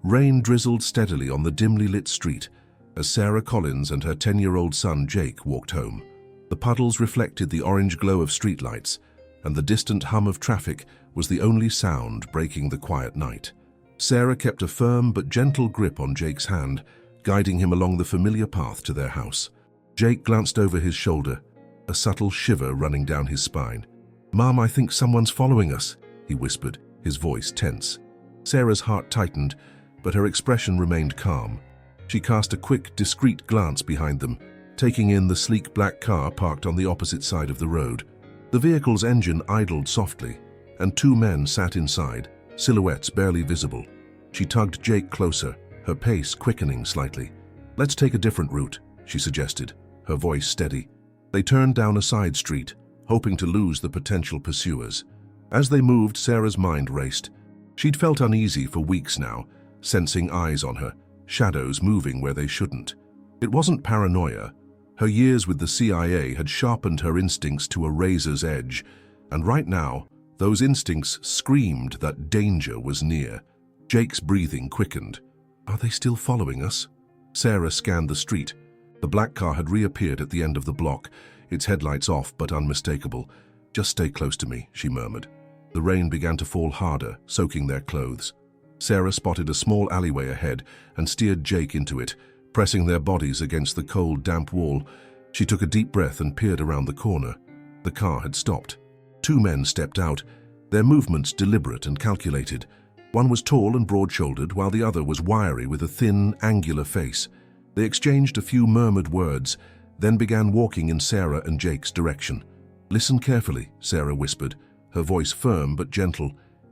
Rain drizzled steadily on the dimly lit street as Sarah Collins and her 10-year-old son Jake walked home. The puddles reflected the orange glow of streetlights, and the distant hum of traffic was the only sound breaking the quiet night. Sarah kept a firm but gentle grip on Jake's hand, guiding him along the familiar path to their house. Jake glanced over his shoulder, a subtle shiver running down his spine. "Mom, I think someone's following us," he whispered, his voice tense. Sarah's heart tightened, but her expression remained calm. She cast a quick, discreet glance behind them, taking in the sleek black car parked on the opposite side of the road. The vehicle's engine idled softly, and two men sat inside, silhouettes barely visible. She tugged Jake closer, her pace quickening slightly. "Let's take a different route," she suggested, her voice steady. They turned down a side street, hoping to lose the potential pursuers. As they moved, Sarah's mind raced. She'd felt uneasy for weeks now, sensing eyes on her, shadows moving where they shouldn't. It wasn't paranoia. Her years with the CIA had sharpened her instincts to a razor's edge, and right now, those instincts screamed that danger was near. Jake's breathing quickened. "Are they still following us?" Sarah scanned the street. The black car had reappeared at the end of the block, its headlights off but unmistakable. "Just stay close to me," she murmured. The rain began to fall harder, soaking their clothes. Sarah spotted a small alleyway ahead and steered Jake into it, pressing their bodies against the cold, damp wall. She took a deep breath and peered around the corner. The car had stopped. Two men stepped out, their movements deliberate and calculated. One was tall and broad-shouldered, while the other was wiry with a thin, angular face. They exchanged a few murmured words, then began walking in Sarah and Jake's direction. "Listen carefully," Sarah whispered, her voice firm but gentle.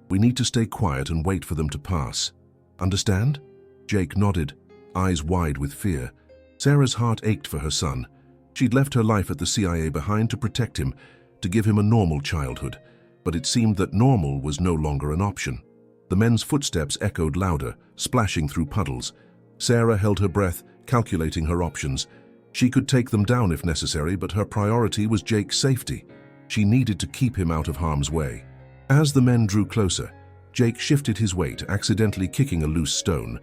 "We need to stay quiet and wait for them to pass. Understand?" Jake nodded, eyes wide with fear. Sarah's heart ached for her son. She'd left her life at the CIA behind to protect him, to give him a normal childhood, but it seemed that normal was no longer an option. The men's footsteps echoed louder, splashing through puddles. Sarah held her breath, calculating her options. She could take them down if necessary, but her priority was Jake's safety. She needed to keep him out of harm's way. As the men drew closer, Jake shifted his weight, accidentally kicking a loose stone.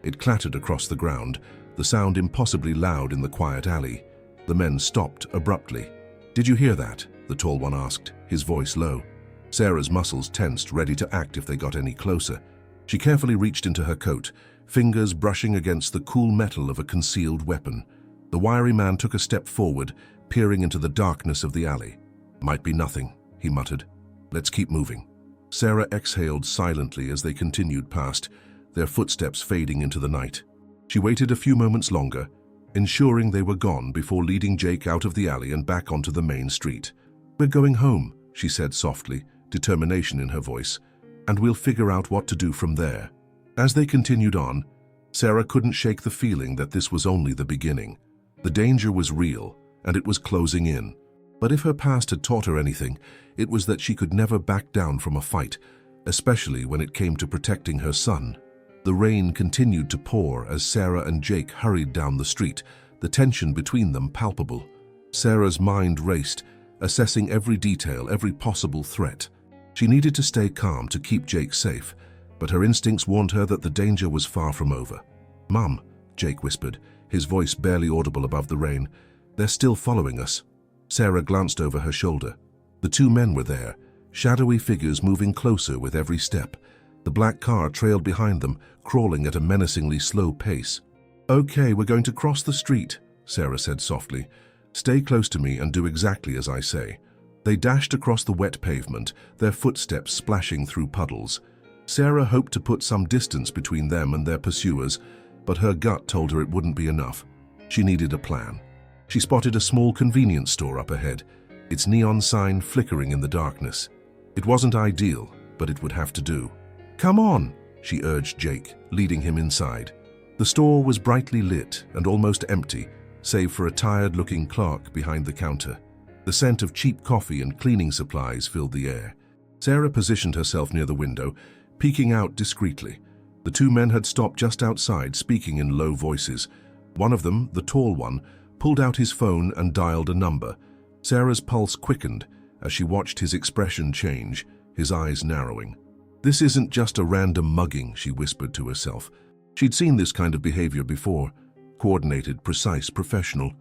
It clattered across the ground, the sound impossibly loud in the quiet alley. The men stopped abruptly. "Did you hear that?" the tall one asked, his voice low. Sarah's muscles tensed, ready to act if they got any closer. She carefully reached into her coat, fingers brushing against the cool metal of a concealed weapon. The wiry man took a step forward, peering into the darkness of the alley. "Might be nothing," he muttered. "Let's keep moving." Sarah exhaled silently as they continued past, their footsteps fading into the night. She waited a few moments longer, ensuring they were gone before leading Jake out of the alley and back onto the main street. "We're going home," she said softly, determination in her voice, "and we'll figure out what to do from there." As they continued on, Sarah couldn't shake the feeling that this was only the beginning. The danger was real, and it was closing in. But if her past had taught her anything, it was that she could never back down from a fight, especially when it came to protecting her son. The rain continued to pour as Sarah and Jake hurried down the street, the tension between them palpable. Sarah's mind raced, assessing every detail, every possible threat. She needed to stay calm to keep Jake safe, but her instincts warned her that the danger was far from over. "Mom," Jake whispered, his voice barely audible above the rain. "They're still following us." Sarah glanced over her shoulder. The two men were there, shadowy figures moving closer with every step. The black car trailed behind them, crawling at a menacingly slow pace. "Okay, we're going to cross the street," Sarah said softly. "Stay close to me and do exactly as I say." They dashed across the wet pavement, their footsteps splashing through puddles. Sarah hoped to put some distance between them and their pursuers, but her gut told her it wouldn't be enough. She needed a plan. She spotted a small convenience store up ahead, its neon sign flickering in the darkness. It wasn't ideal, but it would have to do. "Come on," she urged Jake, leading him inside. The store was brightly lit and almost empty, save for a tired-looking clerk behind the counter. The scent of cheap coffee and cleaning supplies filled the air. Sarah positioned herself near the window, peeking out discreetly. The two men had stopped just outside, speaking in low voices. One of them, the tall one, pulled out his phone and dialed a number. Sarah's pulse quickened as she watched his expression change, his eyes narrowing. "This isn't just a random mugging," she whispered to herself. She'd seen this kind of behavior before, coordinated, precise, professional.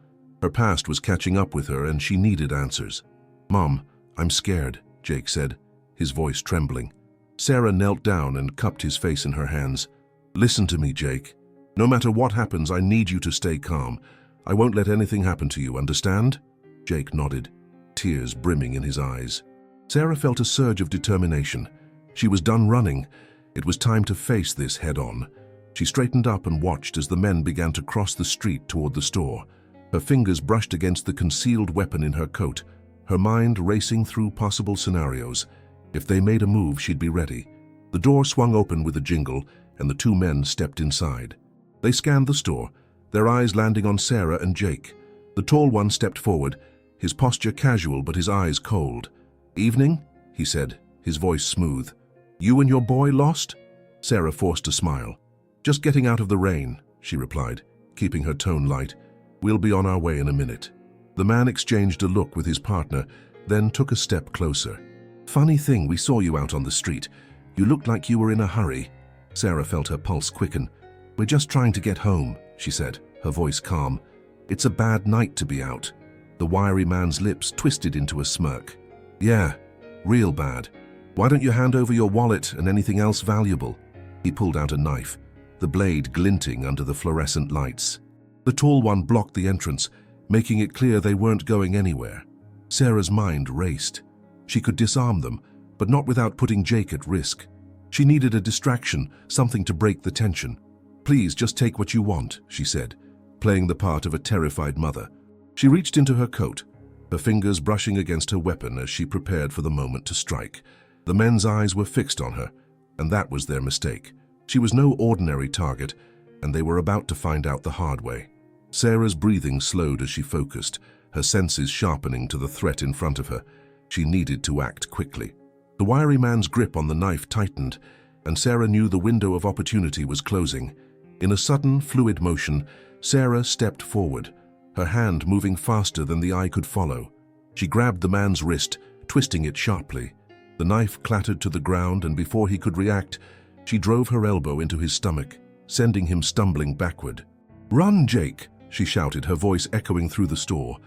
Her past was catching up with her and she needed answers. "Mom, I'm scared," Jake said, his voice trembling. Sarah knelt down and cupped his face in her hands. "Listen to me, Jake. No matter what happens, I need you to stay calm. I won't let anything happen to you, understand?" Jake nodded, tears brimming in his eyes. Sarah felt a surge of determination. She was done running. It was time to face this head-on. She straightened up and watched as the men began to cross the street toward the store. Her fingers brushed against the concealed weapon in her coat, her mind racing through possible scenarios. If they made a move, she'd be ready. The door swung open with a jingle, and the two men stepped inside. They scanned the store, their eyes landing on Sarah and Jake. The tall one stepped forward, his posture casual but his eyes cold. "Evening?" he said, his voice smooth. "You and your boy lost?" Sarah forced a smile. "Just getting out of the rain," she replied, keeping her tone light. "We'll be on our way in a minute." The man exchanged a look with his partner, then took a step closer. "Funny thing, we saw you out on the street. You looked like you were in a hurry." Sarah felt her pulse quicken. "We're just trying to get home," she said, her voice calm. "It's a bad night to be out." The wiry man's lips twisted into a smirk. "Yeah, real bad. Why don't you hand over your wallet and anything else valuable?" He pulled out a knife, the blade glinting under the fluorescent lights. The tall one blocked the entrance, making it clear they weren't going anywhere. Sarah's mind raced. She could disarm them, but not without putting Jake at risk. She needed a distraction, something to break the tension. "Please, just take what you want," she said, playing the part of a terrified mother. She reached into her coat, her fingers brushing against her weapon as she prepared for the moment to strike. The men's eyes were fixed on her, and that was their mistake. She was no ordinary target, and they were about to find out the hard way. Sarah's breathing slowed as she focused, her senses sharpening to the threat in front of her. She needed to act quickly. The wiry man's grip on the knife tightened, and Sarah knew the window of opportunity was closing. In a sudden, fluid motion, Sarah stepped forward, her hand moving faster than the eye could follow. She grabbed the man's wrist, twisting it sharply. The knife clattered to the ground, and before he could react, she drove her elbow into his stomach, sending him stumbling backward. "Run, Jake!" she shouted, her voice echoing through the store.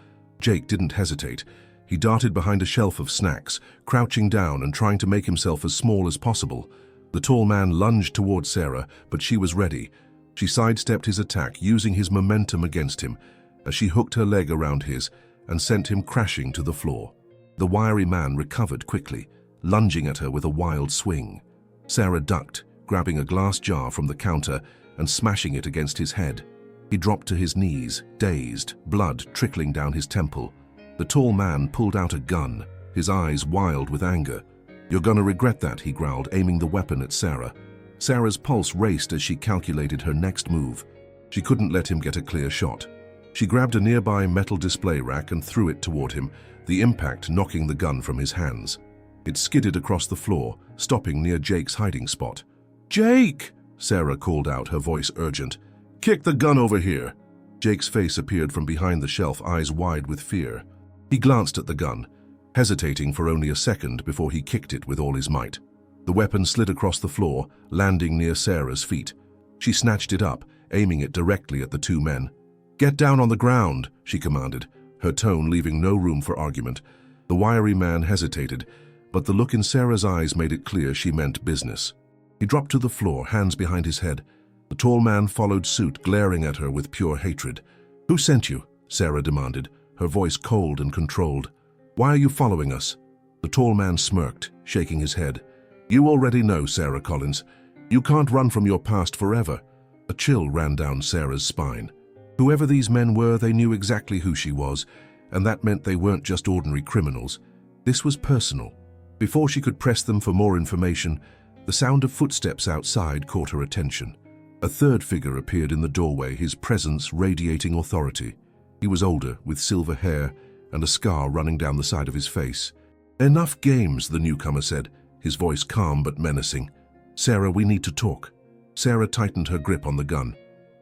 Jake didn't hesitate. He darted behind a shelf of snacks, crouching down and trying to make himself as small as possible. The tall man lunged toward Sarah, but she was ready. She sidestepped his attack, using his momentum against him, as she hooked her leg around his and sent him crashing to the floor. The wiry man recovered quickly, lunging at her with a wild swing. Sarah ducked, grabbing a glass jar from the counter and smashing it against his head. He dropped to his knees, dazed, blood trickling down his temple. The tall man pulled out a gun, his eyes wild with anger. "You're gonna regret that," he growled, aiming the weapon at Sarah. Sarah's pulse raced as she calculated her next move. She couldn't let him get a clear shot. She grabbed a nearby metal display rack and threw it toward him, the impact knocking the gun from his hands. It skidded across the floor, stopping near Jake's hiding spot. "Jake!" Sarah called out, her voice urgent. "Kick the gun over here!" Jake's face appeared from behind the shelf, eyes wide with fear. He glanced at the gun, hesitating for only a second before he kicked it with all his might. The weapon slid across the floor, landing near Sarah's feet. She snatched it up, aiming it directly at the two men. "Get down on the ground," she commanded, her tone leaving no room for argument. The wiry man hesitated, but the look in Sarah's eyes made it clear she meant business. He dropped to the floor, hands behind his head. The tall man followed suit, glaring at her with pure hatred. "Who sent you?" Sarah demanded, her voice cold and controlled. "Why are you following us?" The tall man smirked, shaking his head. "You already know, Sarah Collins. You can't run from your past forever." A chill ran down Sarah's spine. Whoever these men were, they knew exactly who she was, and that meant they weren't just ordinary criminals. This was personal. Before she could press them for more information, the sound of footsteps outside caught her attention. A third figure appeared in the doorway, his presence radiating authority. He was older, with silver hair and a scar running down the side of his face. "Enough games," the newcomer said, his voice calm but menacing. "Sarah, we need to talk." Sarah tightened her grip on the gun.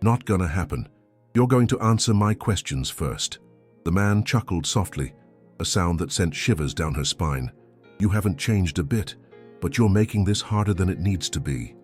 "Not gonna happen. You're going to answer my questions first." The man chuckled softly, a sound that sent shivers down her spine. "You haven't changed a bit, but you're making this harder than it needs to be.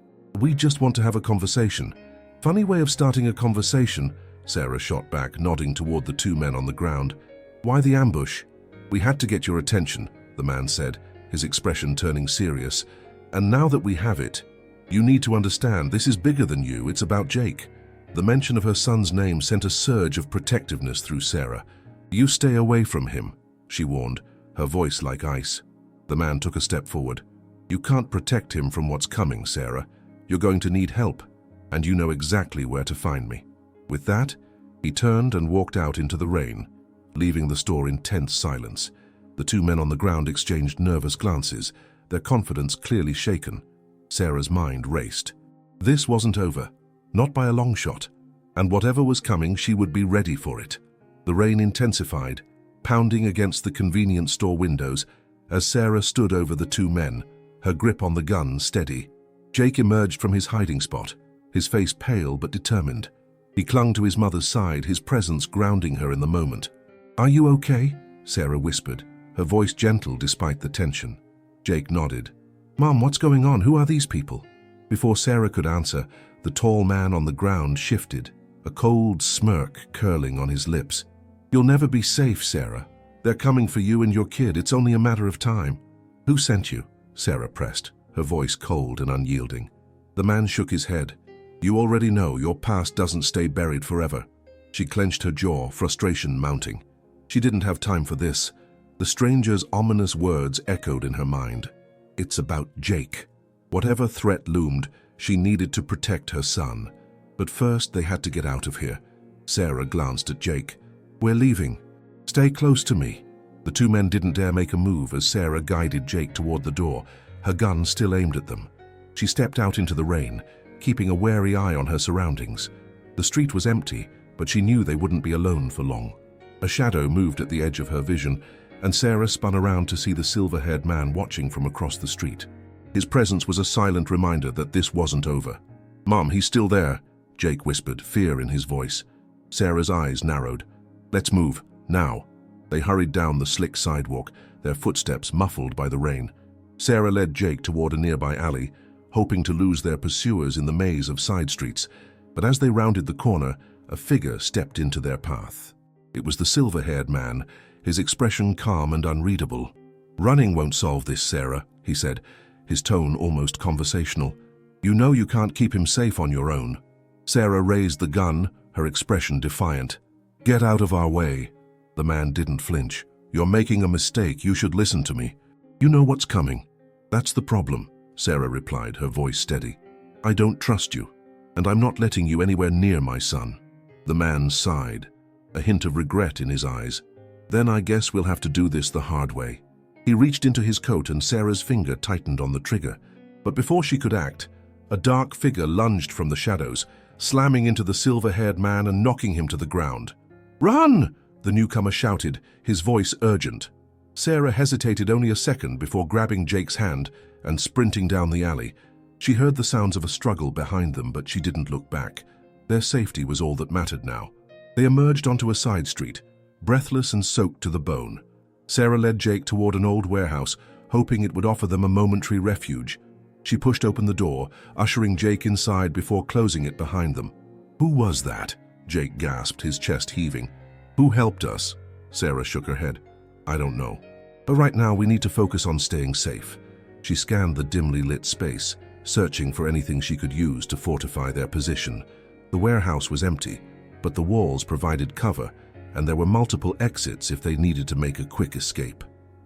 We just want to have a conversation. Funny way of starting a conversation, Sarah shot back, nodding toward the two men on the ground. Why the ambush? We had to get your attention, the man said, his expression turning serious. And now that we have it, you need to understand this is bigger than you, it's about Jake. The mention of her son's name sent a surge of protectiveness through Sarah. You stay away from him, she warned, her voice like ice. The man took a step forward. You can't protect him from what's coming, Sarah. You're going to need help, and you know exactly where to find me. With that, he turned and walked out into the rain, leaving the store in tense silence. The two men on the ground exchanged nervous glances, their confidence clearly shaken. Sarah's mind raced. This wasn't over, not by a long shot, and whatever was coming, she would be ready for it. The rain intensified, pounding against the convenience store windows as Sarah stood over the two men, her grip on the gun steady. Jake emerged from his hiding spot, his face pale but determined. He clung to his mother's side, his presence grounding her in the moment. Are you okay? Sarah whispered, her voice gentle despite the tension. Jake nodded. Mom, what's going on? Who are these people? Before Sarah could answer, the tall man on the ground shifted, a cold smirk curling on his lips. You'll never be safe, Sarah. They're coming for you and your kid. It's only a matter of time. Who sent you? Sarah pressed, her voice cold and unyielding. The man shook his head. You already know your past doesn't stay buried forever. She clenched her jaw, frustration mounting. She didn't have time for this. The stranger's ominous words echoed in her mind. It's about Jake. Whatever threat loomed, she needed to protect her son. But first they had to get out of here. Sarah glanced at Jake. We're leaving. Stay close to me. The two men didn't dare make a move as Sarah guided Jake toward the door, her gun still aimed at them. She stepped out into the rain, keeping a wary eye on her surroundings. The street was empty, but she knew they wouldn't be alone for long. A shadow moved at the edge of her vision, and Sarah spun around to see the silver-haired man watching from across the street. His presence was a silent reminder that this wasn't over. Mom, he's still there, Jake whispered, fear in his voice. Sarah's eyes narrowed. Let's move, now. They hurried down the slick sidewalk, their footsteps muffled by the rain. Sarah led Jake toward a nearby alley, hoping to lose their pursuers in the maze of side streets. But as they rounded the corner, a figure stepped into their path. It was the silver-haired man, his expression calm and unreadable. Running won't solve this, Sarah, he said, his tone almost conversational. You know you can't keep him safe on your own. Sarah raised the gun, her expression defiant. Get out of our way. The man didn't flinch. You're making a mistake. You should listen to me. You know what's coming. That's the problem, Sarah replied, her voice steady. I don't trust you, and I'm not letting you anywhere near my son. The man sighed, a hint of regret in his eyes. Then I guess we'll have to do this the hard way. He reached into his coat and Sarah's finger tightened on the trigger. But before she could act, a dark figure lunged from the shadows, slamming into the silver-haired man and knocking him to the ground. Run! The newcomer shouted, his voice urgent. Sarah hesitated only a second before grabbing Jake's hand and sprinting down the alley. She heard the sounds of a struggle behind them, but she didn't look back. Their safety was all that mattered now. They emerged onto a side street, breathless and soaked to the bone. Sarah led Jake toward an old warehouse, hoping it would offer them a momentary refuge. She pushed open the door, ushering Jake inside before closing it behind them. Who was that? Jake gasped, his chest heaving. Who helped us? Sarah shook her head. I don't know. But right now we need to focus on staying safe. She scanned the dimly lit space, searching for anything she could use to fortify their position. The warehouse was empty, but the walls provided cover, and there were multiple exits if they needed to make a quick escape.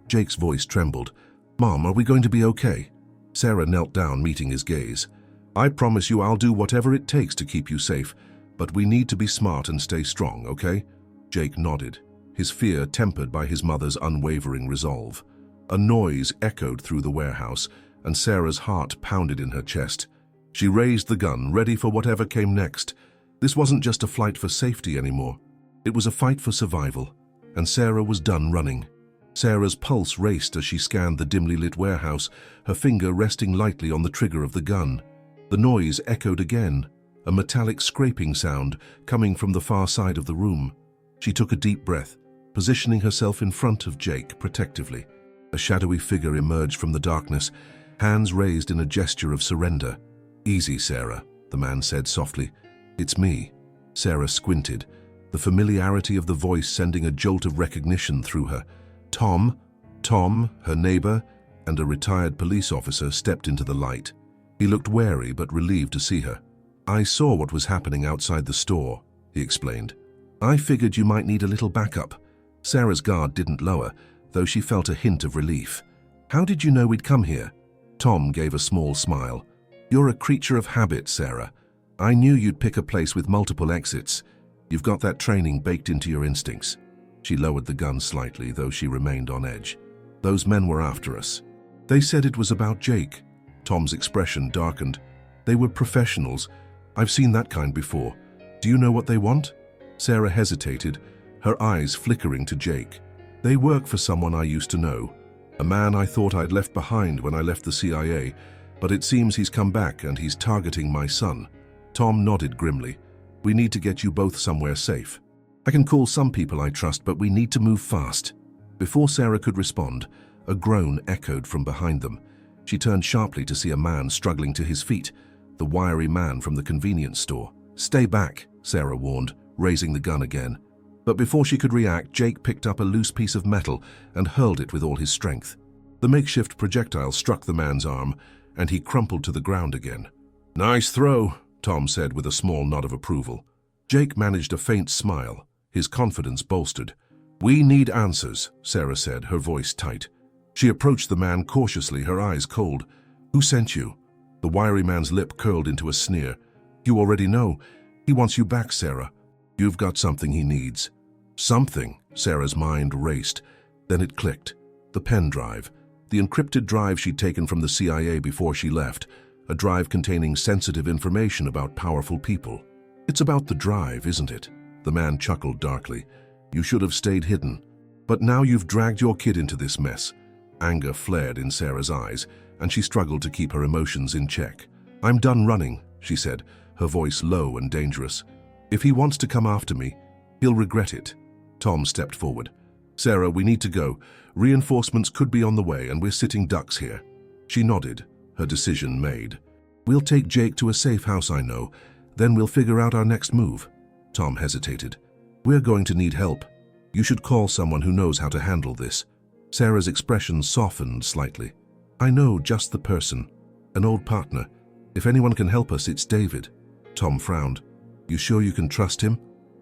Jake's voice trembled. Mom, are we going to be okay? Sarah knelt down, meeting his gaze. I promise you I'll do whatever it takes to keep you safe, but we need to be smart and stay strong, okay? Jake nodded, his fear tempered by his mother's unwavering resolve. A noise echoed through the warehouse, and Sarah's heart pounded in her chest. She raised the gun, ready for whatever came next. This wasn't just a flight for safety anymore. It was a fight for survival, and Sarah was done running. Sarah's pulse raced as she scanned the dimly lit warehouse, her finger resting lightly on the trigger of the gun. The noise echoed again, a metallic scraping sound coming from the far side of the room. She took a deep breath, positioning herself in front of Jake protectively. A shadowy figure emerged from the darkness, hands raised in a gesture of surrender. Easy, Sarah, the man said softly. It's me. Sarah squinted, the familiarity of the voice sending a jolt of recognition through her. Tom, her neighbor, and a retired police officer stepped into the light. He looked wary but relieved to see her. I saw what was happening outside the store, he explained. I figured you might need a little backup. Sarah's guard didn't lower, though she felt a hint of relief. How did you know we'd come here? Tom gave a small smile. You're a creature of habit, Sarah. I knew you'd pick a place with multiple exits. You've got that training baked into your instincts. She lowered the gun slightly, though she remained on edge. Those men were after us. They said it was about Jake. Tom's expression darkened. They were professionals. I've seen that kind before. Do you know what they want? Sarah hesitated, her eyes flickering to Jake. They work for someone I used to know. A man I thought I'd left behind when I left the CIA, but it seems he's come back and he's targeting my son. Tom nodded grimly. We need to get you both somewhere safe. I can call some people I trust, but we need to move fast. Before Sarah could respond, a groan echoed from behind them. She turned sharply to see a man struggling to his feet, the wiry man from the convenience store. Stay back, Sarah warned, raising the gun again. But before she could react, Jake picked up a loose piece of metal and hurled it with all his strength. The makeshift projectile struck the man's arm, and he crumpled to the ground again. Nice throw, Tom said with a small nod of approval. Jake managed a faint smile, his confidence bolstered. We need answers, Sarah said, her voice tight. She approached the man cautiously, her eyes cold. Who sent you? The wiry man's lip curled into a sneer. You already know. He wants you back, Sarah. You've got something he needs. Something, Sarah's mind raced. Then it clicked. The pen drive. The encrypted drive she'd taken from the CIA before she left. A drive containing sensitive information about powerful people. It's about the drive, isn't it? The man chuckled darkly. You should have stayed hidden. But now you've dragged your kid into this mess. Anger flared in Sarah's eyes, and she struggled to keep her emotions in check. I'm done running, she said, her voice low and dangerous. If he wants to come after me, he'll regret it. Tom stepped forward. Sarah, we need to go. Reinforcements could be on the way, and we're sitting ducks here. She nodded, her decision made. We'll take Jake to a safe house I know, then we'll figure out our next move. Tom hesitated. We're going to need help. You should call someone who knows how to handle this. Sarah's expression softened slightly. I know just the person. An old partner. If anyone can help us, it's David. Tom frowned. You sure you can trust him?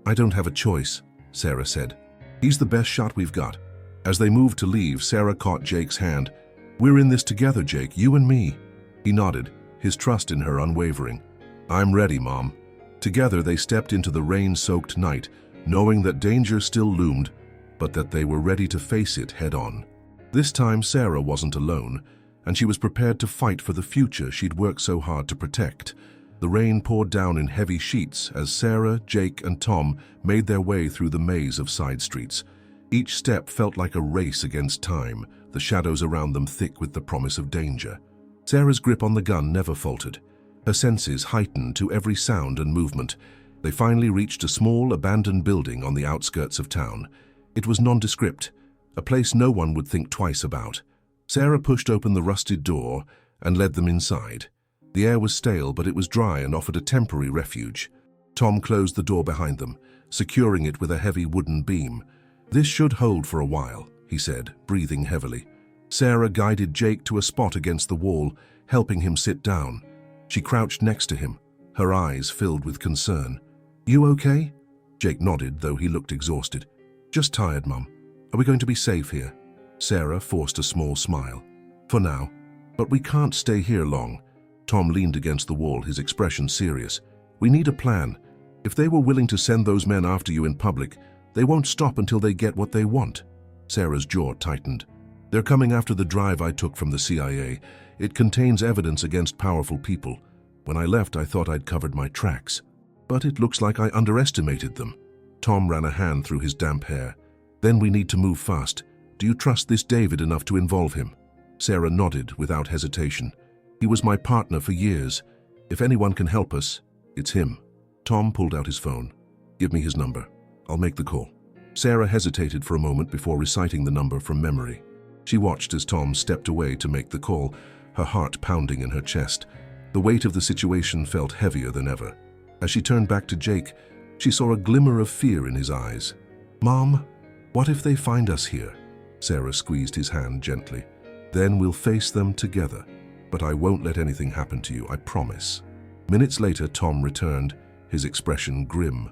I don't have a choice, Sarah said. He's the best shot we've got. As they moved to leave, Sarah caught Jake's hand. We're in this together, Jake, you and me. He nodded, his trust in her unwavering. I'm ready, Mom. Together they stepped into the rain-soaked night, knowing that danger still loomed, but that they were ready to face it head-on. This time Sarah wasn't alone, and she was prepared to fight for the future she'd worked so hard to protect. The rain poured down in heavy sheets as Sarah, Jake, and Tom made their way through the maze of side streets. Each step felt like a race against time, the shadows around them thick with the promise of danger. Sarah's grip on the gun never faltered. Her senses heightened to every sound and movement. They finally reached a small, abandoned building on the outskirts of town. It was nondescript, a place no one would think twice about. Sarah pushed open the rusted door and led them inside. The air was stale, but it was dry and offered a temporary refuge. Tom closed the door behind them, securing it with a heavy wooden beam. This should hold for a while, he said, breathing heavily. Sarah guided Jake to a spot against the wall, helping him sit down. She crouched next to him, her eyes filled with concern. You okay? Jake nodded, though he looked exhausted. Just tired, Mum. Are we going to be safe here? Sarah forced a small smile. For now. But we can't stay here long. Tom leaned against the wall, his expression serious. We need a plan. If they were willing to send those men after you in public, they won't stop until they get what they want. Sarah's jaw tightened. They're coming after the drive I took from the CIA. It contains evidence against powerful people. When I left, I thought I'd covered my tracks. But it looks like I underestimated them. Tom ran a hand through his damp hair. Then we need to move fast. Do you trust this David enough to involve him? Sarah nodded without hesitation. He was my partner for years. If anyone can help us, it's him. Tom pulled out his phone. Give me his number. I'll make the call. Sarah hesitated for a moment before reciting the number from memory. She watched as Tom stepped away to make the call, her heart pounding in her chest. The weight of the situation felt heavier than ever. As she turned back to Jake, she saw a glimmer of fear in his eyes. "Mom, what if they find us here?" Sarah squeezed his hand gently. "Then we'll face them together. But I won't let anything happen to you, I promise." Minutes later, Tom returned, his expression grim.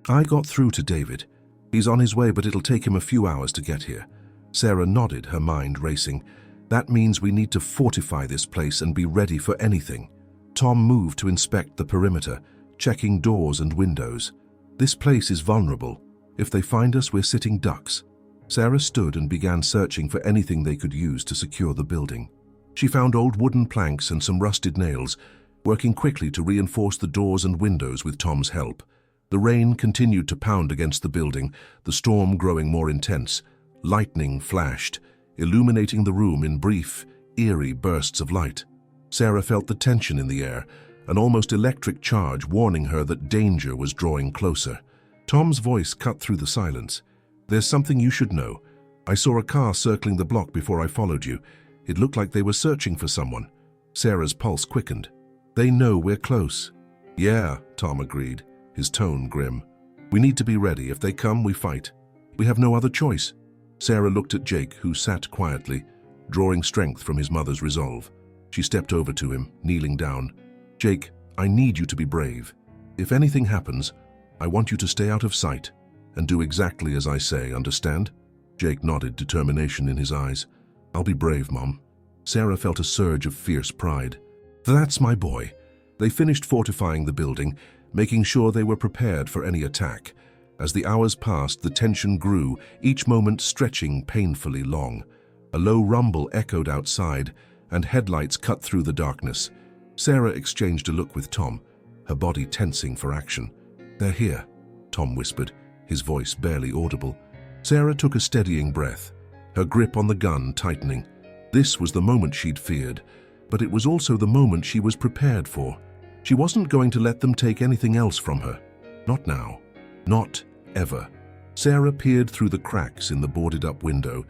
"I got through to David. He's on his way, but it'll take him a few hours to get here." Sarah nodded, her mind racing. "That means we need to fortify this place and be ready for anything." Tom moved to inspect the perimeter, checking doors and windows. "This place is vulnerable. If they find us, we're sitting ducks." Sarah stood and began searching for anything they could use to secure the building. She found old wooden planks and some rusted nails, working quickly to reinforce the doors and windows with Tom's help. The rain continued to pound against the building, the storm growing more intense. Lightning flashed, illuminating the room in brief, eerie bursts of light. Sarah felt the tension in the air, an almost electric charge warning her that danger was drawing closer. Tom's voice cut through the silence. "There's something you should know. I saw a car circling the block before I followed you. It looked like they were searching for someone." Sarah's pulse quickened. "They know we're close." "Yeah," Tom agreed, his tone grim. "We need to be ready. If they come, we fight. We have no other choice." Sarah looked at Jake, who sat quietly, drawing strength from his mother's resolve. She stepped over to him, kneeling down. "Jake, I need you to be brave. If anything happens, I want you to stay out of sight and do exactly as I say, understand?" Jake nodded, determination in his eyes. "I'll be brave, Mom." Sarah felt a surge of fierce pride. "That's my boy." They finished fortifying the building, making sure they were prepared for any attack. As the hours passed, the tension grew, each moment stretching painfully long. A low rumble echoed outside, and headlights cut through the darkness. Sarah exchanged a look with Tom, her body tensing for action. "They're here," Tom whispered, his voice barely audible. Sarah took a steadying breath, her grip on the gun tightening. This was the moment she'd feared, but it was also the moment she was prepared for. She wasn't going to let them take anything else from her. Not now. Not ever. Sarah peered through the cracks in the boarded-up window,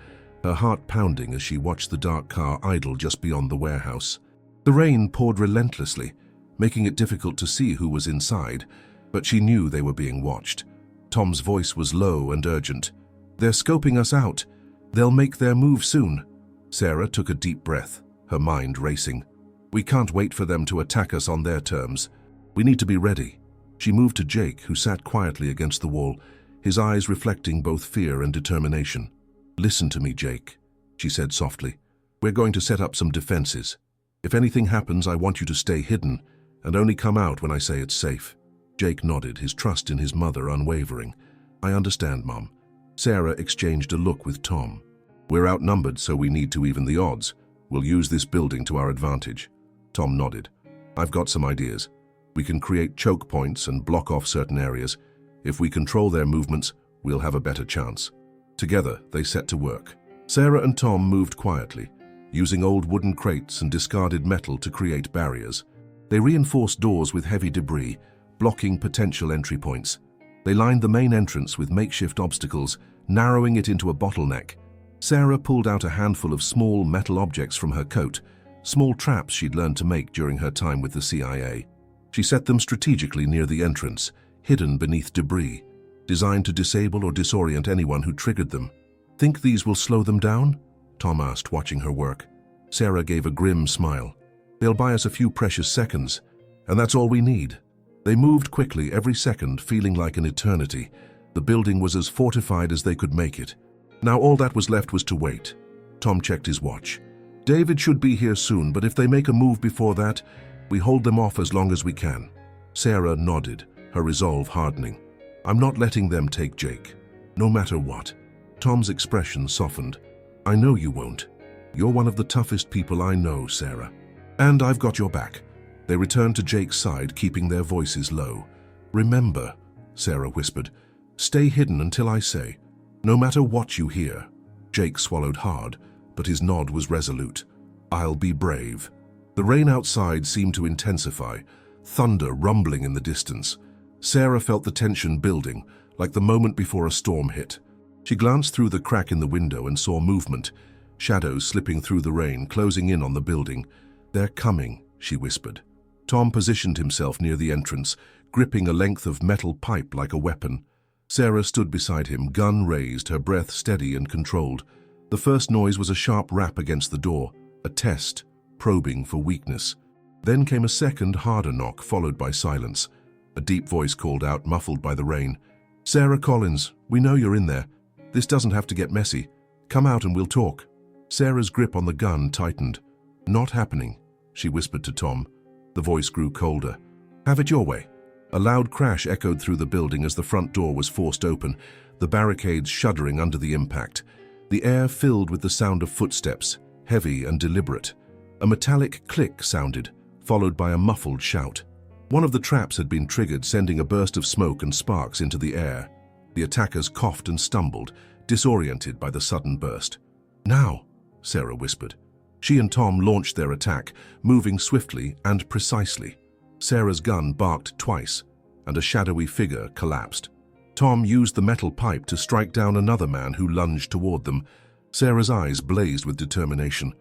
her heart pounding as she watched the dark car idle just beyond the warehouse. The rain poured relentlessly, making it difficult to see who was inside, but she knew they were being watched. Tom's voice was low and urgent. "They're scoping us out. They'll make their move soon." Sarah took a deep breath, her mind racing. "We can't wait for them to attack us on their terms. We need to be ready." She moved to Jake, who sat quietly against the wall, his eyes reflecting both fear and determination. "Listen to me, Jake," she said softly. "We're going to set up some defenses. If anything happens, I want you to stay hidden and only come out when I say it's safe." Jake nodded, his trust in his mother unwavering. "I understand, Mom." Sarah exchanged a look with Tom. "We're outnumbered, so we need to even the odds. We'll use this building to our advantage." Tom nodded. "I've got some ideas. We can create choke points and block off certain areas. If we control their movements, we'll have a better chance." Together, they set to work. Sarah and Tom moved quietly, using old wooden crates and discarded metal to create barriers. They reinforced doors with heavy debris, blocking potential entry points. They lined the main entrance with makeshift obstacles, narrowing it into a bottleneck. Sarah pulled out a handful of small metal objects from her coat, small traps she'd learned to make during her time with the CIA. She set them strategically near the entrance, hidden beneath debris, designed to disable or disorient anyone who triggered them. "Think these will slow them down?" Tom asked, watching her work. Sarah gave a grim smile. "They'll buy us a few precious seconds, and that's all we need." They moved quickly, every second feeling like an eternity. The building was as fortified as they could make it. Now all that was left was to wait. Tom checked his watch. "David should be here soon, but if they make a move before that, we hold them off as long as we can." Sarah nodded, her resolve hardening. "I'm not letting them take Jake, no matter what." Tom's expression softened. "I know you won't. You're one of the toughest people I know, Sarah. And I've got your back." They returned to Jake's side, keeping their voices low. "Remember," Sarah whispered, "stay hidden until I say. No matter what you hear." Jake swallowed hard, but his nod was resolute. "I'll be brave." The rain outside seemed to intensify, thunder rumbling in the distance. Sarah felt the tension building, like the moment before a storm hit. She glanced through the crack in the window and saw movement, shadows slipping through the rain, closing in on the building. "They're coming," she whispered. Tom positioned himself near the entrance, gripping a length of metal pipe like a weapon. Sarah stood beside him, gun raised, her breath steady and controlled. The first noise was a sharp rap against the door, a test, probing for weakness. Then came a second, harder knock, followed by silence. A deep voice called out, muffled by the rain. "Sarah Collins, we know you're in there. This doesn't have to get messy. Come out and we'll talk." Sarah's grip on the gun tightened. "Not happening," she whispered to Tom. The voice grew colder. "Have it your way." A loud crash echoed through the building as the front door was forced open, the barricades shuddering under the impact. The air filled with the sound of footsteps, heavy and deliberate. A metallic click sounded, followed by a muffled shout. One of the traps had been triggered, sending a burst of smoke and sparks into the air. The attackers coughed and stumbled, disoriented by the sudden burst. "Now," Sarah whispered. She and Tom launched their attack, moving swiftly and precisely. Sarah's gun barked twice, and a shadowy figure collapsed. Tom used the metal pipe to strike down another man who lunged toward them. Sarah's eyes blazed with determination.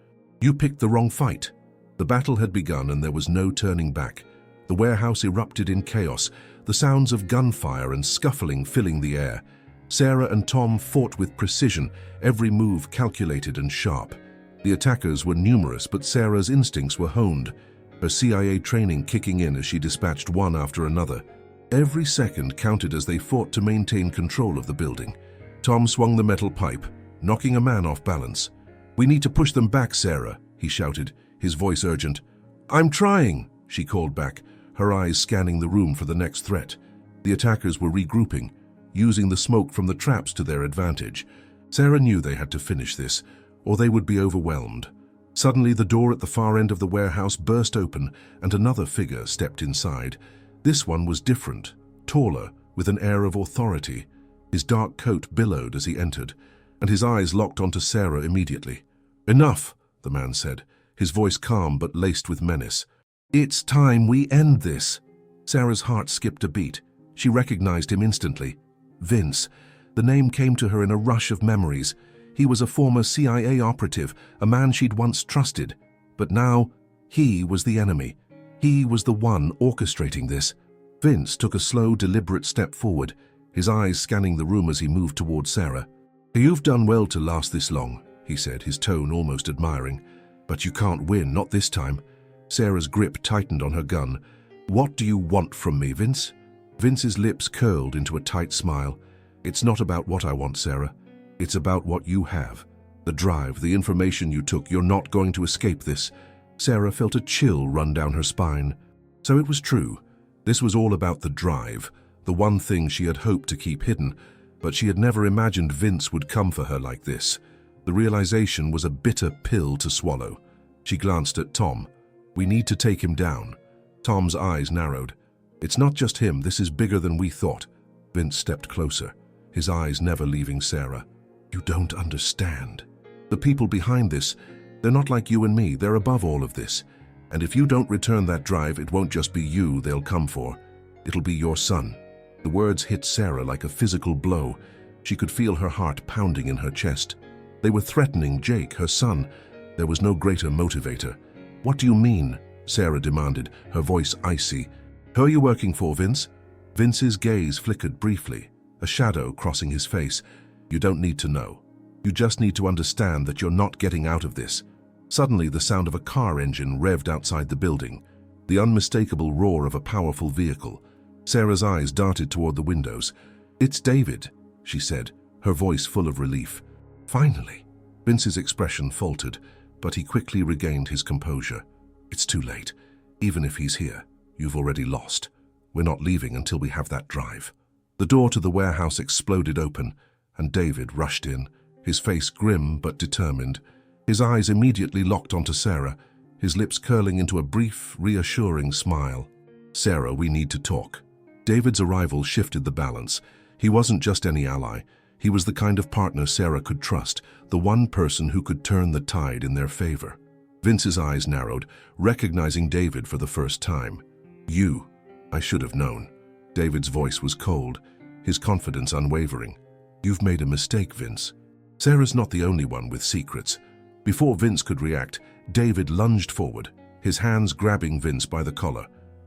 "You picked the wrong fight." The battle had begun and there was no turning back. The warehouse erupted in chaos, the sounds of gunfire and scuffling filling the air. Sarah and Tom fought with precision, every move calculated and sharp. The attackers were numerous, but Sarah's instincts were honed, her CIA training kicking in as she dispatched one after another. Every second counted as they fought to maintain control of the building. Tom swung the metal pipe, knocking a man off balance. "We need to push them back, Sarah," he shouted, his voice urgent. "I'm trying," she called back, her eyes scanning the room for the next threat. The attackers were regrouping, using the smoke from the traps to their advantage. Sarah knew they had to finish this, or they would be overwhelmed. Suddenly, the door at the far end of the warehouse burst open, and another figure stepped inside. This one was different, taller, with an air of authority. His dark coat billowed as he entered, and his eyes locked onto Sarah immediately. "Enough," the man said, his voice calm but laced with menace. "It's time we end this." Sarah's heart skipped a beat. She recognized him instantly. Vince. The name came to her in a rush of memories. He was a former CIA operative, a man she'd once trusted. But now, he was the enemy. He was the one orchestrating this. Vince took a slow, deliberate step forward, his eyes scanning the room as he moved toward Sarah. "You've done well to last this long," he said, his tone almost admiring. "But you can't win, not this time." Sarah's grip tightened on her gun. "What do you want from me, Vince?" Vince's lips curled into a tight smile. "It's not about what I want, Sarah. It's about what you have. The drive, the information you took. You're not going to escape this." Sarah felt a chill run down her spine. So it was true. This was all about the drive, the one thing she had hoped to keep hidden, but she had never imagined Vince would come for her like this. The realization was a bitter pill to swallow. She glanced at Tom. "We need to take him down." Tom's eyes narrowed. "It's not just him, this is bigger than we thought." Vince stepped closer, his eyes never leaving Sarah. "You don't understand. The people behind this, they're not like you and me, they're above all of this. And if you don't return that drive, it won't just be you they'll come for. It'll be your son." The words hit Sarah like a physical blow. She could feel her heart pounding in her chest. They were threatening Jake, her son. There was no greater motivator. "What do you mean?" Sarah demanded, her voice icy. "Who are you working for, Vince?" Vince's gaze flickered briefly, a shadow crossing his face. "You don't need to know. You just need to understand that you're not getting out of this." Suddenly, the sound of a car engine revved outside the building, the unmistakable roar of a powerful vehicle. Sarah's eyes darted toward the windows. "It's David," she said, her voice full of relief. "Finally." Vince's expression faltered, but he quickly regained his composure. "It's too late. Even if he's here, you've already lost. We're not leaving until we have that drive." The door to the warehouse exploded open, and David rushed in, his face grim but determined. His eyes immediately locked onto Sarah, his lips curling into a brief, reassuring smile. "Sarah, we need to talk." David's arrival shifted the balance. He wasn't just any ally. He was the kind of partner Sarah could trust, the one person who could turn the tide in their favor. Vince's eyes narrowed, recognizing David for the first time. "You, I should have known." David's voice was cold, his confidence unwavering. "You've made a mistake, Vince. Sarah's not the only one with secrets." Before Vince could react, David lunged forward, his hands grabbing Vince by the collar.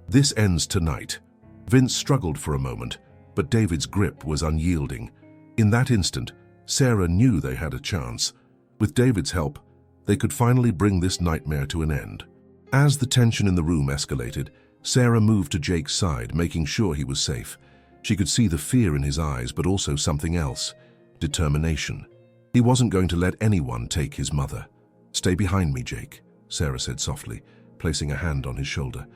"This ends tonight. Vince struggled for a moment, but David's grip was unyielding. In that instant, Sarah knew they had a chance. With David's help, they could finally bring this nightmare to an end. As the tension in the room escalated, Sarah moved to Jake's side, making sure he was safe. She could see the fear in his eyes, but also something else: determination. He wasn't going to let anyone take his mother. "Stay behind me, Jake," Sarah said softly, placing a hand on his shoulder.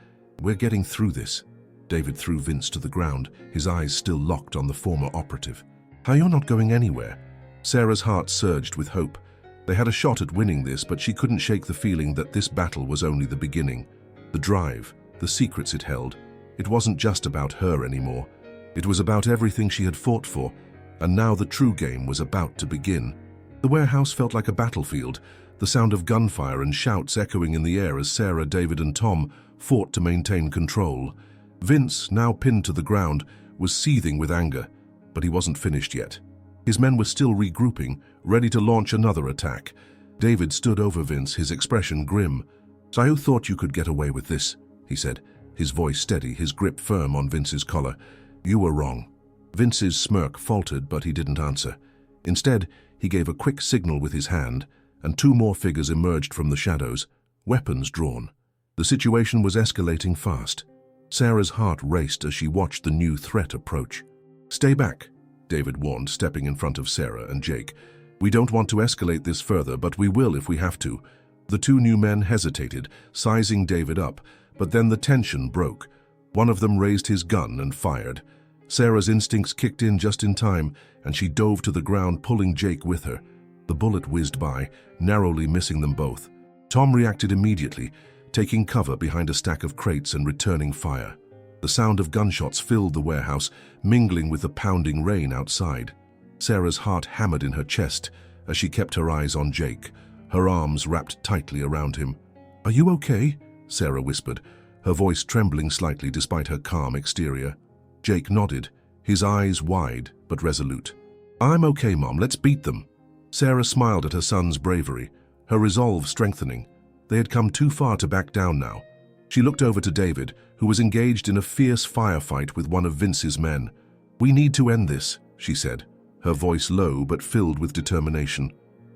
"We're getting through this." David threw Vince to the ground, his eyes still locked on the former operative. "How, you're not going anywhere?" Sarah's heart surged with hope. They had a shot at winning this, but she couldn't shake the feeling that this battle was only the beginning. The drive, the secrets it held, it wasn't just about her anymore. It was about everything she had fought for, and now the true game was about to begin. The warehouse felt like a battlefield, the sound of gunfire and shouts echoing in the air as Sarah, David, and Tom fought to maintain control. Vince, now pinned to the ground, was seething with anger, but he wasn't finished yet. His men were still regrouping, ready to launch another attack. David stood over Vince, his expression grim. "So I thought you could get away with this," he said, his voice steady, his grip firm on Vince's collar. "You were wrong." Vince's smirk faltered, but he didn't answer. Instead, he gave a quick signal with his hand, and two more figures emerged from the shadows, weapons drawn. The situation was escalating fast. Sarah's heart raced as she watched the new threat approach. "Stay back," David warned, stepping in front of Sarah and Jake. "We don't want to escalate this further, but we will if we have to." The two new men hesitated, sizing David up, but then the tension broke. One of them raised his gun and fired. Sarah's instincts kicked in just in time, and she dove to the ground, pulling Jake with her. The bullet whizzed by, narrowly missing them both. Tom reacted immediately, taking cover behind a stack of crates and returning fire. The sound of gunshots filled the warehouse, mingling with the pounding rain outside. Sarah's heart hammered in her chest as she kept her eyes on Jake, her arms wrapped tightly around him. "Are you okay?" Sarah whispered, her voice trembling slightly despite her calm exterior. Jake nodded, his eyes wide but resolute. "I'm okay, Mom, let's beat them." Sarah smiled at her son's bravery, her resolve strengthening. They had come too far to back down now. She looked over to David, who was engaged in a fierce firefight with one of Vince's men. "We need to end this," she said, her voice low but filled with determination.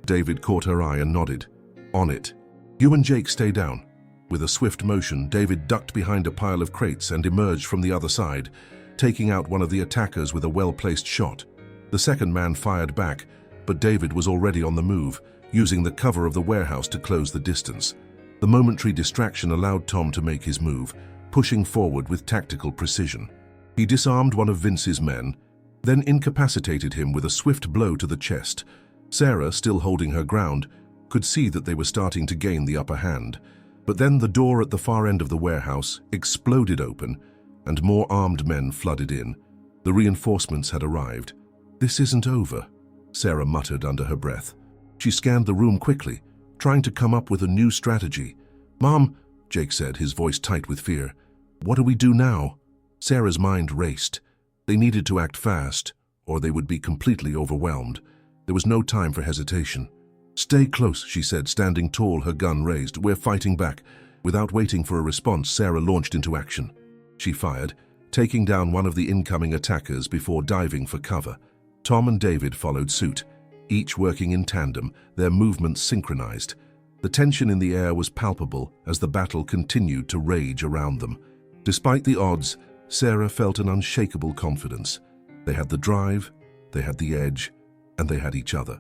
David caught her eye and nodded. "On it. You and Jake stay down." With a swift motion, David ducked behind a pile of crates and emerged from the other side, taking out one of the attackers with a well-placed shot. The second man fired back, but David was already on the move, using the cover of the warehouse to close the distance. The momentary distraction allowed Tom to make his move, pushing forward with tactical precision. He disarmed one of Vince's men, then incapacitated him with a swift blow to the chest. Sarah, still holding her ground, could see that they were starting to gain the upper hand. But then the door at the far end of the warehouse exploded open, and more armed men flooded in. The reinforcements had arrived. "This isn't over," Sarah muttered under her breath. She scanned the room quickly, trying to come up with a new strategy. "Mom," Jake said, his voice tight with fear. "What do we do now?" Sarah's mind raced. They needed to act fast, or they would be completely overwhelmed. There was no time for hesitation. "Stay close," she said, standing tall, her gun raised. "We're fighting back." Without waiting for a response, Sarah launched into action. She fired, taking down one of the incoming attackers before diving for cover. Tom and David followed suit, each working in tandem, their movements synchronized. The tension in the air was palpable as the battle continued to rage around them. Despite the odds, Sarah felt an unshakable confidence. They had the drive, they had the edge, and they had each other.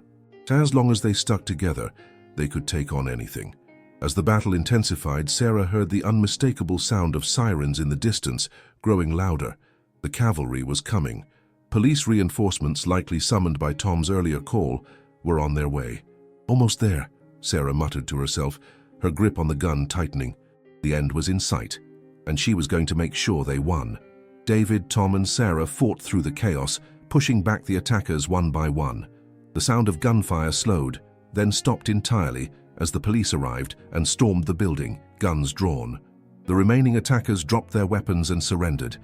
As long as they stuck together, they could take on anything. As the battle intensified, Sarah heard the unmistakable sound of sirens in the distance, growing louder. The cavalry was coming. Police reinforcements, likely summoned by Tom's earlier call, were on their way. "Almost there," Sarah muttered to herself, her grip on the gun tightening. The end was in sight, and she was going to make sure they won. David, Tom, and Sarah fought through the chaos, pushing back the attackers one by one. The sound of gunfire slowed, then stopped entirely as the police arrived and stormed the building, guns drawn. The remaining attackers dropped their weapons and surrendered.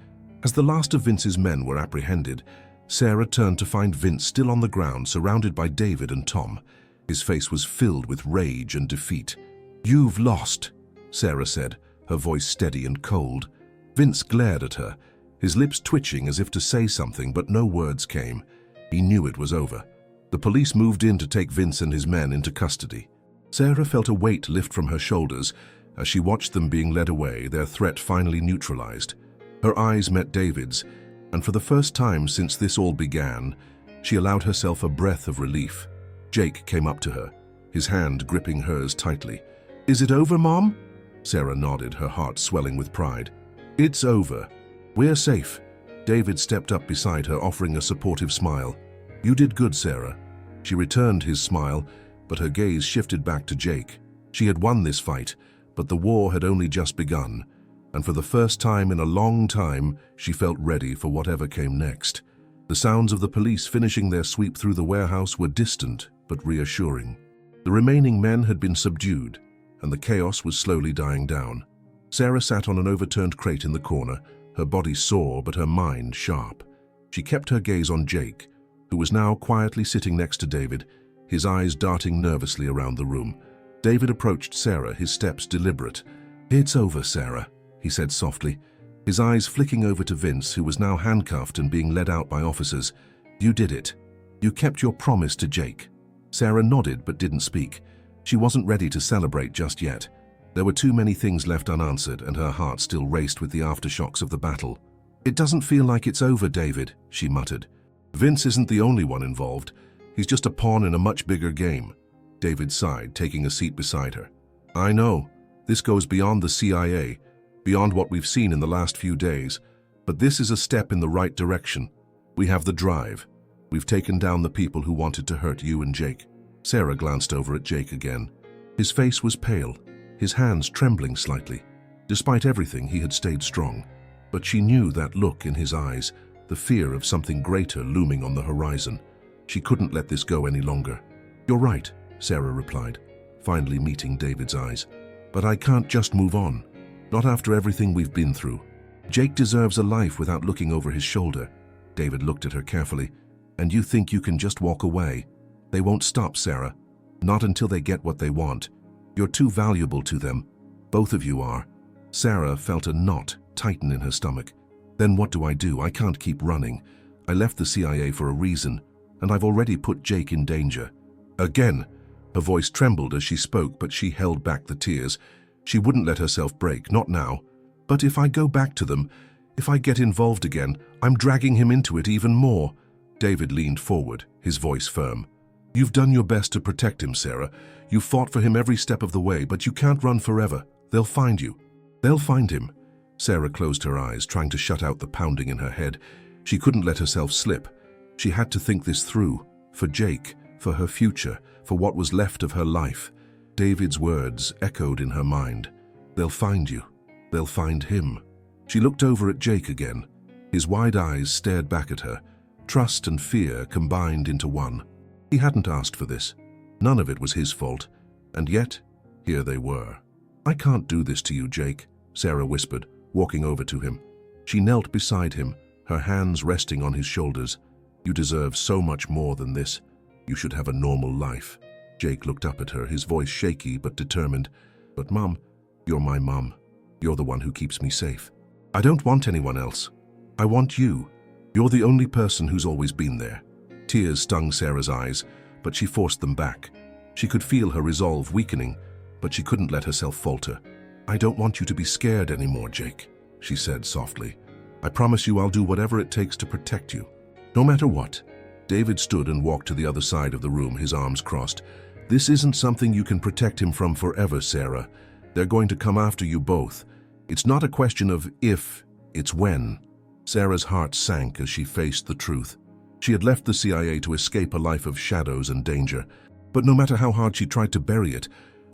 As the last of Vince's men were apprehended, Sarah turned to find Vince still on the ground, surrounded by David and Tom. His face was filled with rage and defeat. "You've lost," Sarah said, her voice steady and cold. Vince glared at her, his lips twitching as if to say something, but no words came. He knew it was over. The police moved in to take Vince and his men into custody. Sarah felt a weight lift from her shoulders as she watched them being led away, their threat finally neutralized. Her eyes met David's, and for the first time since this all began, she allowed herself a breath of relief. Jake came up to her, his hand gripping hers tightly. "Is it over, Mom?" Sarah nodded, her heart swelling with pride. "It's over. We're safe." David stepped up beside her, offering a supportive smile. "You did good, Sarah." She returned his smile, but her gaze shifted back to Jake. She had won this fight, but the war had only just begun, and for the first time in a long time, she felt ready for whatever came next. The sounds of the police finishing their sweep through the warehouse were distant but reassuring. The remaining men had been subdued, and the chaos was slowly dying down. Sarah sat on an overturned crate in the corner, her body sore but her mind sharp. She kept her gaze on Jake, who was now quietly sitting next to David, his eyes darting nervously around the room. David approached Sarah, his steps deliberate. "It's over, Sarah," he said softly, his eyes flicking over to Vince, who was now handcuffed and being led out by officers. "You did it. You kept your promise to Jake." Sarah nodded but didn't speak. She wasn't ready to celebrate just yet. There were too many things left unanswered, and her heart still raced with the aftershocks of the battle. "It doesn't feel like it's over, David," she muttered. "Vince isn't the only one involved. He's just a pawn in a much bigger game." David sighed, taking a seat beside her. "I know. This goes beyond the CIA, beyond what we've seen in the last few days. But this is a step in the right direction. We have the drive. We've taken down the people who wanted to hurt you and Jake." Sarah glanced over at Jake again. His face was pale, his hands trembling slightly. Despite everything, he had stayed strong. But she knew that look in his eyes, the fear of something greater looming on the horizon. She couldn't let this go any longer. "You're right," Sarah replied, finally meeting David's eyes. "But I can't just move on. Not after everything we've been through. Jake deserves a life without looking over his shoulder." David looked at her carefully. "And you think you can just walk away? They won't stop, Sarah. Not until they get what they want. You're too valuable to them. Both of you are." Sarah felt a knot tighten in her stomach. "Then what do? I can't keep running. I left the CIA for a reason, and I've already put Jake in danger." Again, her voice trembled as she spoke, but she held back the tears. She wouldn't let herself break, not now. "But if I go back to them, if I get involved again, I'm dragging him into it even more." David leaned forward, his voice firm. "You've done your best to protect him, Sarah. You fought for him every step of the way, but you can't run forever. They'll find you. They'll find him." Sarah closed her eyes, trying to shut out the pounding in her head. She couldn't let herself slip. She had to think this through, for Jake, for her future, for what was left of her life. David's words echoed in her mind. "They'll find you. They'll find him." She looked over at Jake again. His wide eyes stared back at her, trust and fear combined into one. He hadn't asked for this. None of it was his fault, and yet, here they were. "I can't do this to you, Jake," Sarah whispered, walking over to him. She knelt beside him, her hands resting on his shoulders. "You deserve so much more than this. You should have a normal life." Jake looked up at her, his voice shaky but determined. "But Mom, you're my mom. You're the one who keeps me safe. I don't want anyone else. I want you. You're the only person who's always been there." Tears stung Sarah's eyes, but she forced them back. She could feel her resolve weakening, but she couldn't let herself falter. "I don't want you to be scared anymore, Jake," she said softly. "I promise you I'll do whatever it takes to protect you, no matter what." David stood and walked to the other side of the room, his arms crossed. "This isn't something you can protect him from forever, Sarah. They're going to come after you both. It's not a question of if, it's when." Sarah's heart sank as she faced the truth. She had left the CIA to escape a life of shadows and danger, but no matter how hard she tried to bury it,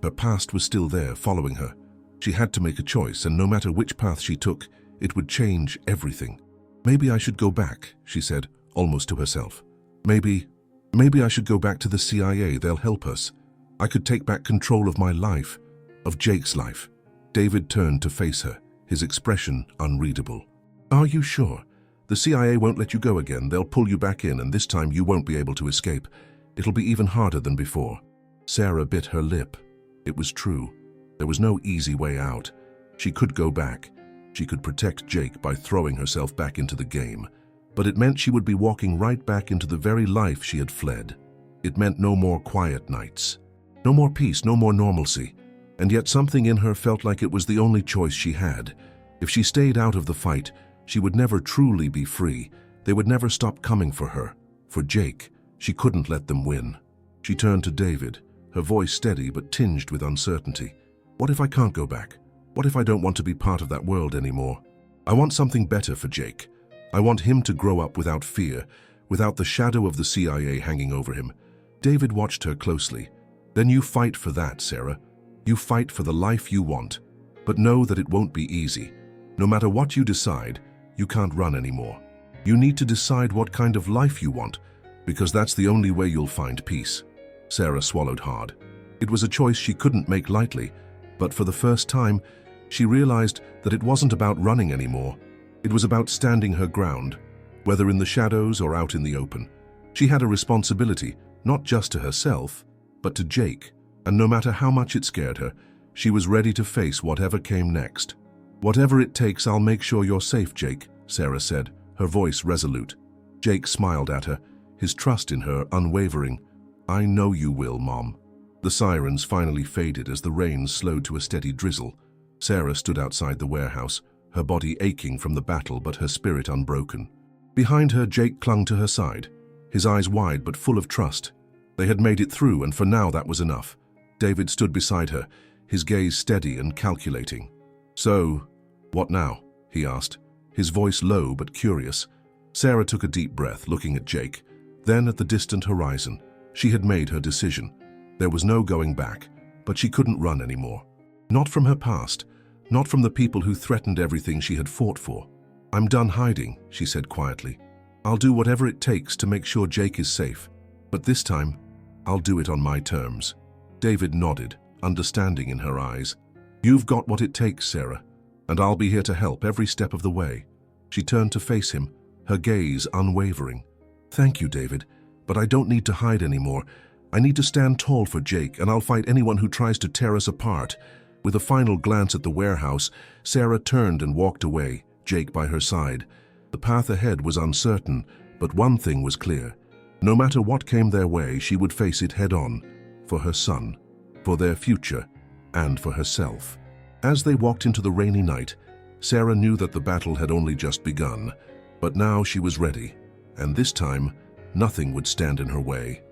her past was still there, following her. She had to make a choice, and no matter which path she took, it would change everything. "Maybe I should go back," she said, almost to herself. Maybe I should go back to the CIA. They'll help us. I could take back control of my life, of Jake's life." David turned to face her, his expression unreadable. "Are you sure? The CIA won't let you go again. They'll pull you back in, and this time you won't be able to escape. It'll be even harder than before." Sarah bit her lip. It was true. There was no easy way out. She could go back. She could protect Jake by throwing herself back into the game, but it meant she would be walking right back into the very life she had fled. It meant no more quiet nights, no more peace, no more normalcy, and yet something in her felt like it was the only choice she had. If she stayed out of the fight, she would never truly be free. They would never stop coming for her. For Jake, she couldn't let them win. She turned to David, her voice steady but tinged with uncertainty. What if I can't go back? What if I don't want to be part of that world anymore? I want something better for Jake. I want him to grow up without fear, without the shadow of the CIA hanging over him. David watched her closely. Then you fight for that, Sarah. You fight for the life you want. But know that it won't be easy. No matter what you decide, you can't run anymore. You need to decide what kind of life you want, because that's the only way you'll find peace. Sarah swallowed hard. It was a choice she couldn't make lightly, but for the first time, she realized that it wasn't about running anymore. It was about standing her ground, whether in the shadows or out in the open. She had a responsibility, not just to herself, but to Jake, and no matter how much it scared her, she was ready to face whatever came next. Whatever it takes, I'll make sure you're safe, Jake, Sarah said, her voice resolute. Jake smiled at her, his trust in her unwavering. I know you will, Mom. The sirens finally faded as the rain slowed to a steady drizzle. Sarah stood outside the warehouse, her body aching from the battle but her spirit unbroken. Behind her, Jake clung to her side, his eyes wide but full of trust. They had made it through, and for now that was enough. David stood beside her, his gaze steady and calculating. So, what now? He asked, his voice low but curious. Sarah took a deep breath, looking at Jake, then at the distant horizon. She had made her decision. There was no going back, but she couldn't run anymore. Not from her past, not from the people who threatened everything she had fought for. I'm done hiding, she said quietly. I'll do whatever it takes to make sure Jake is safe, but this time, I'll do it on my terms. David nodded, understanding in her eyes. You've got what it takes, Sarah, and I'll be here to help every step of the way. She turned to face him, her gaze unwavering. Thank you, David, but I don't need to hide anymore. I need to stand tall for Jake, and I'll fight anyone who tries to tear us apart. With a final glance at the warehouse, Sarah turned and walked away, Jake by her side. The path ahead was uncertain, but one thing was clear. No matter what came their way, she would face it head-on, for her son, for their future, and for herself. As they walked into the rainy night, Sarah knew that the battle had only just begun, but now she was ready, and this time, nothing would stand in her way.